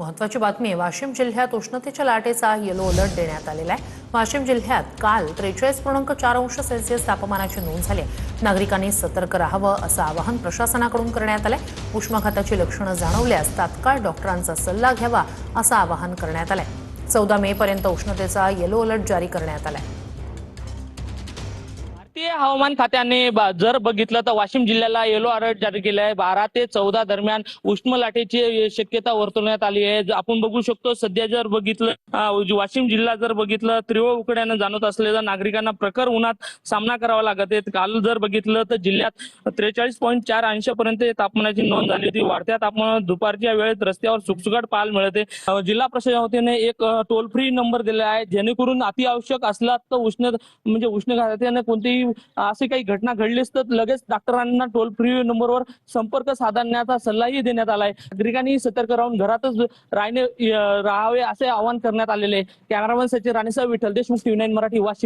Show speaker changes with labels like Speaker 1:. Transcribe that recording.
Speaker 1: महत्त्वाची बातमी आहे। वाशिम जिल्ह्यात उष्णतेच्या लाटेचा येलो अलर्ट देण्यात आलेला आहे। वाशिम जिल्ह्यात काल 43.4 अंश सेल्सिअस तापमानाची नोंद झाली आहे। नागरिकांनी सतर्क राहावं असं आवाहन प्रशासनाकडून करण्यात आलंय। उष्माघाताची लक्षणं जाणवल्यास तात्काळ डॉक्टरांचा सल्ला घ्यावा असं आवाहन करण्यात आलंय। 14 मे पर्यंत उष्णतेचा येलो अलर्ट जारी करण्यात आलाय।
Speaker 2: भारतीय हवामान खात्याने जर बघितलं तर वाशिम जिल्ह्याला येलो अलर्ट जारी केला आहे। 12 ते 14 दरम्यान उष्ण लाटेची शक्यता वर्तवण्यात आली आहे। आपण बघू शकतो सध्या जर बघितलं वाशिम जिल्हा जर बघितलं तीव्र उकड्यानं जाणवत असलेल्या नागरिकांना प्रखर उन्हात सामना करावा लागत आहे। काल जर बघितलं तर जिल्ह्यात 43.4 अंशापर्यंत तापमानाची नोंद झाली होती। वाढत्या तापमानात दुपारच्या वेळेत रस्त्यावर सुखसुखाट पाहायला मिळते। जिल्हा प्रशासनाच्या वतीने एक टोल फ्री नंबर दिला आहे, जेणेकरून अति आवश्यक असला तर उष्णघाताने कोणतीही अशी काही घटना घडलीच तर लगेच डॉक्टरांना टोल फ्री नंबरवर संपर्क साधण्याचा सल्लाही देण्यात आलाय। नागरिकांनी सतर्क राहून घरातच राहावे असे आवाहन करण्यात आलेले आहे। कॅमेरामन सचिन राणेसह विठ्ठल देशमुख, TV9 मराठी, वाशिम।